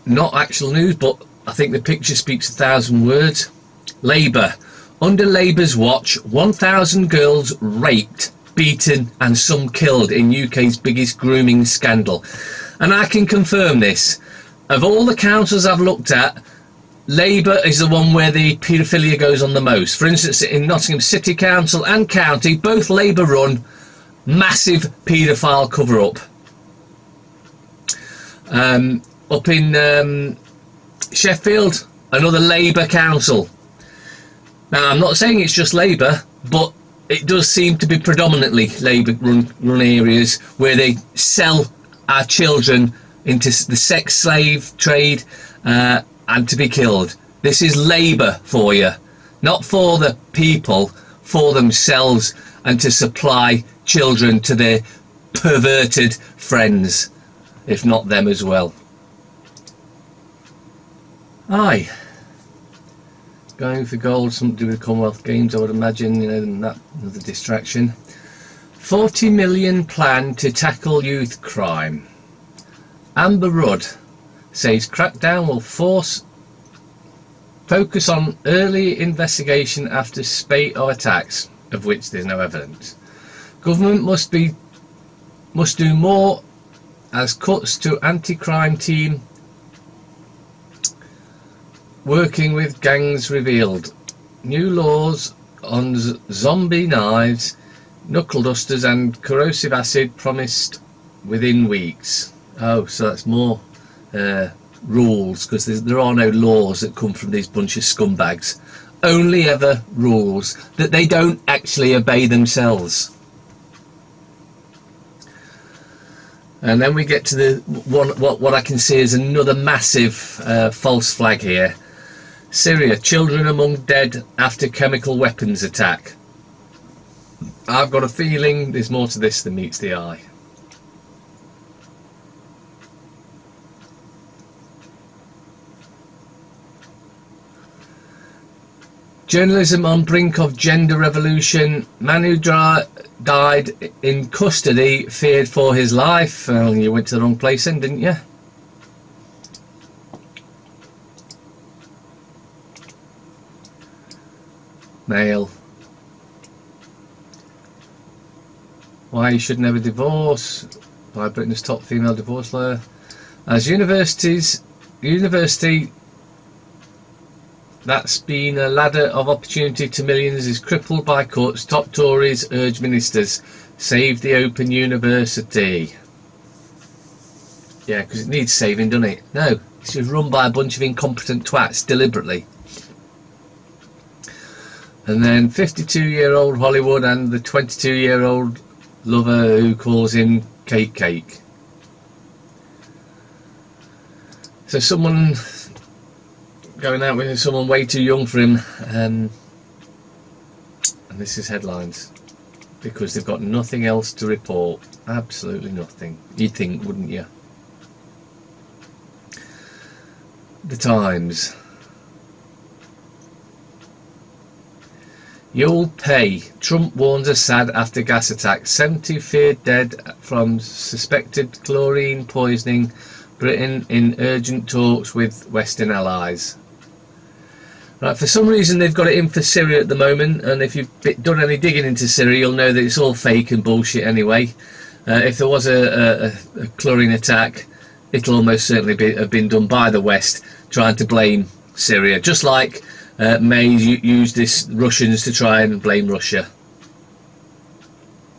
not actual news, but I think the picture speaks 1,000 words. Labour. Under Labour's watch, 1,000 girls raped, beaten and some killed in UK's biggest grooming scandal. And I can confirm this. Of all the councils I've looked at, Labour is the one where the paedophilia goes on the most. For instance, in Nottingham City Council and County, both Labour run, massive paedophile cover-up. Up in Sheffield, another Labour council. Now, I'm not saying it's just Labour, but it does seem to be predominantly Labour run areas where they sell our children into the sex slave trade and to be killed. This is Labour for you, not for the people, for themselves, and to supply children to their perverted friends, if not them as well. Aye. Going for gold, something to do with Commonwealth Games, I would imagine, you know, and that another distraction. 40 million plan to tackle youth crime. Amber Rudd says crackdown will focus on early investigation after spate of attacks, of which there's no evidence. Government must do more as cuts to anti-crime team working with gangs revealed. New laws on zombie knives, knuckle dusters and corrosive acid promised within weeks. Oh, so that's more rules, because there are no laws that come from these bunch of scumbags. Only ever rules that they don't actually obey themselves. And then we get to the what I can see is another massive false flag here. Syria, children among dead after chemical weapons attack. I've got a feeling there's more to this than meets the eye. Journalism on brink of gender revolution. Man who died in custody feared for his life. Well, you went to the wrong place then, didn't you? Male. Why you should never divorce, by Britain's top female divorce lawyer. As university that's been a ladder of opportunity to millions is crippled by cuts. Top Tories urge ministers save the Open University. Yeah, because it needs saving, doesn't it? No, it's just run by a bunch of incompetent twats deliberately. And then 52-year-old Hollywood and the 22-year-old lover who calls him Cake. So someone going out with someone way too young for him, and this is headlines, because they've got nothing else to report. Absolutely nothing. You'd think, wouldn't you? The Times. You'll pay. Trump warns Assad after gas attack. 70 feared dead from suspected chlorine poisoning. Britain in urgent talks with Western allies. Right, for some reason they've got it in for Syria at the moment, and if you've done any digging into Syria, you'll know that it's all fake and bullshit anyway. If there was a chlorine attack, it'll almost certainly have been done by the West, trying to blame Syria, just like May used this Russians to try and blame Russia.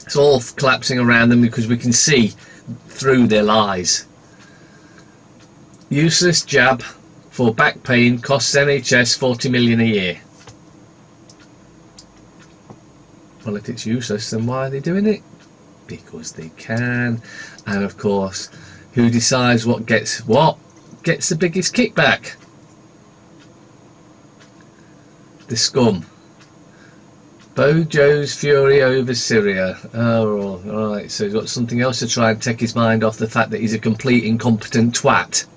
It's all collapsing around them because we can see through their lies. Useless jab for back pain costs NHS 40 million a year. Well, if it's useless, then why are they doing it? Because they can. And of course, who decides what gets the biggest kickback? The scum. Bojo's fury over Syria. Oh, alright, so he's got something else to try and take his mind off the fact that he's a complete incompetent twat.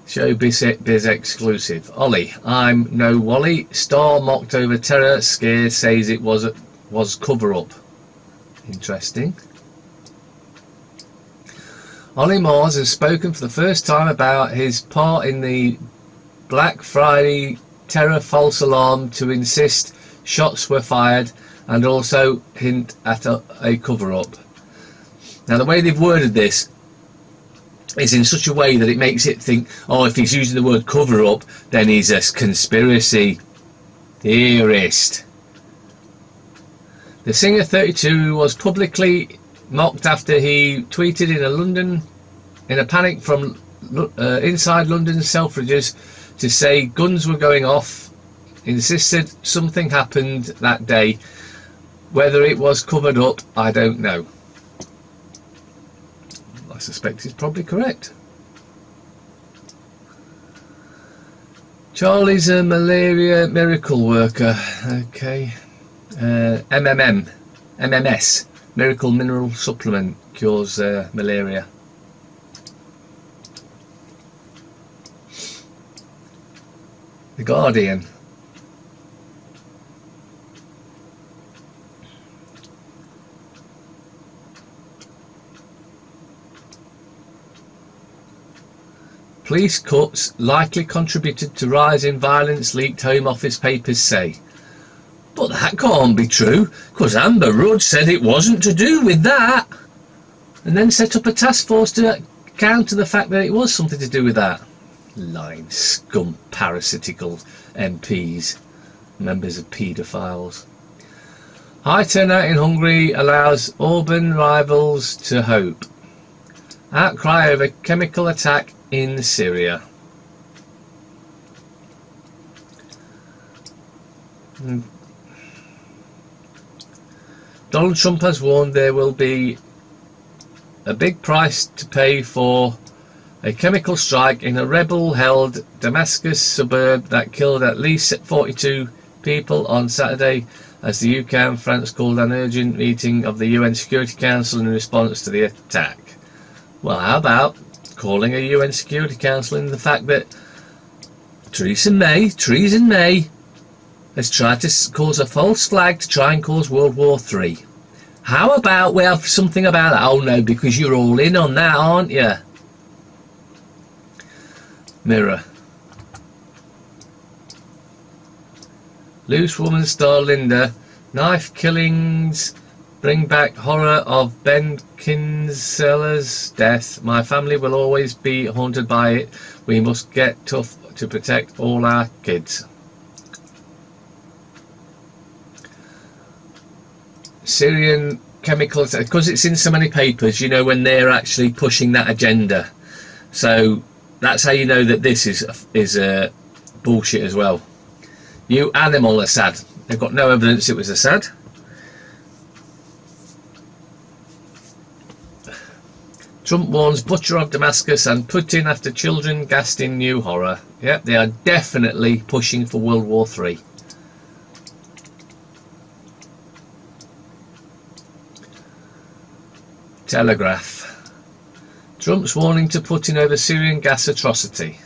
Showbiz exclusive. Ollie, I'm no Wally. Star mocked over terror scare, says it was cover up. Interesting. Ollie Moores has spoken for the first time about his part in the Black Friday terror false alarm to insist shots were fired and also hint at a cover-up. Now the way they've worded this is in such a way that it makes it think, oh, if he's using the word cover-up, then he's a conspiracy theorist. The singer, 32, was publicly mocked after he tweeted in a panic from inside London's Selfridges to say guns were going off, insisted something happened that day. Whether it was covered up, I don't know. I suspect he's probably correct. Charlie's a malaria miracle worker. Okay. MMS, miracle mineral supplement, cures malaria. The Guardian. Police cuts likely contributed to rise in violence, leaked Home Office papers say. But that can't be true, because Amber Rudd said it wasn't to do with that, and then set up a task force to counter the fact that it was something to do with that. Lying scum parasitical MPs, members of paedophiles. High turnout in Hungary allows Orban rivals to hope. Outcry over chemical attack in Syria. Donald Trump has warned there will be a big price to pay for a chemical strike in a rebel-held Damascus suburb that killed at least 42 people on Saturday as the UK and France called an urgent meeting of the UN Security Council in response to the attack. Well, how about calling a UN Security Council in the fact that Theresa May has tried to cause a false flag to try and cause World War III. How about we have something about that? Oh no, because you're all in on that, aren't you? Mirror. Loose woman star Linda. Knife killings bring back horror of Ben Kinseller's death. My family will always be haunted by it. We must get tough to protect all our kids. Syrian chemical attack, because it's in so many papers, you know, when they're actually pushing that agenda. So that's how you know that this is bullshit as well. You animal, Assad. They've got no evidence it was Assad. Trump warns butcher of Damascus and Putin after children gassed in new horror. Yep, they are definitely pushing for World War III. Telegraph. Trump's warning to Putin over Syrian gas atrocity.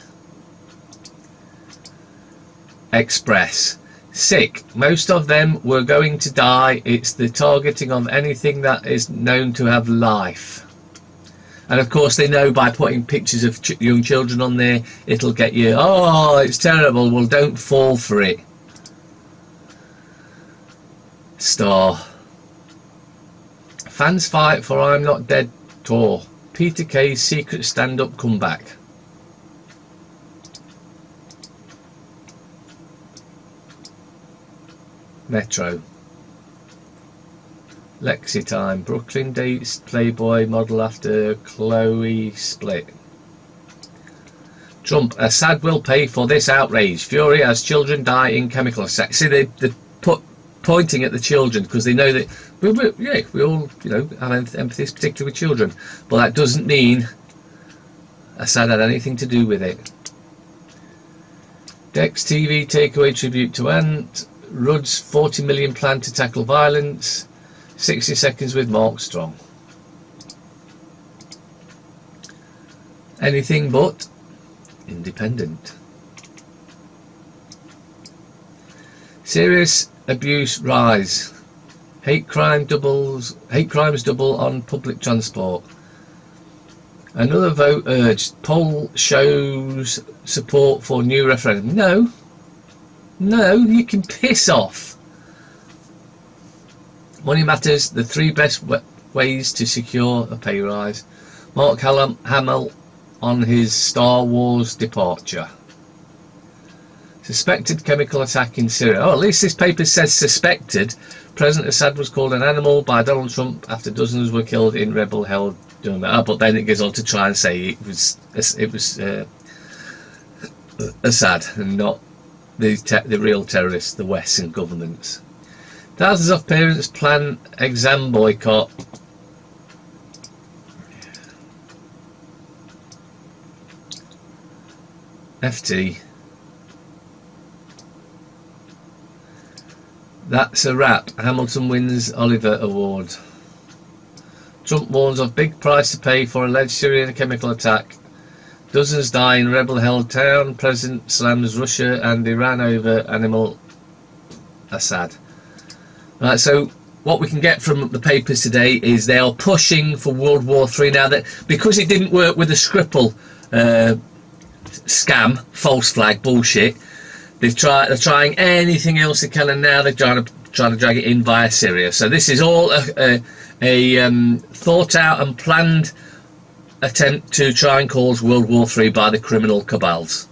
Express. Sick. Most of them were going to die. It's the targeting of anything that is known to have life. And of course they know by putting pictures of young children on there, it'll get you, oh, it's terrible. Well, don't fall for it. Star. Fans fight for I'm Not Dead tour. Peter Kay's secret stand-up comeback. Metro. Lexi time. Brooklyn dates Playboy model after Chloe split. Trump. Assad will pay for this outrage. Fury as children die in chemical attacks. See, they're pointing at the children because they know that we all, you know, have empathy, particularly with children. But that doesn't mean Assad had anything to do with it. Dex TV takeaway tribute to Ant. Rudd's 40 million plan to tackle violence. 60 seconds with Mark Strong. Anything but independent. Serious abuse rise. Hate crimes double on public transport. Another vote urged. Poll shows support for new referendum. No. No, you can piss off. Money matters. The 3 best ways to secure a pay rise. Mark Hamill on his Star Wars departure. Suspected chemical attack in Syria. Oh, at least this paper says suspected. President Assad was called an animal by Donald Trump after dozens were killed in rebel-held Douma. But then it goes on to try and say it was Assad and not the real terrorists, the Western governments. Thousands of parents plan exam boycott. FT. That's a wrap. Hamilton wins Oliver Award. Trump warns of big price to pay for alleged Syrian chemical attack. Dozens die in rebel-held town. President slams Russia and Iran over animal Assad. Right, so what we can get from the papers today is they are pushing for World War III now, that because it didn't work with the Skripal scam, false flag bullshit. They're trying anything else they can, and now they're trying to drag it in via Syria. So this is all a thought out and planned attempt to try and cause World War III by the criminal cabals.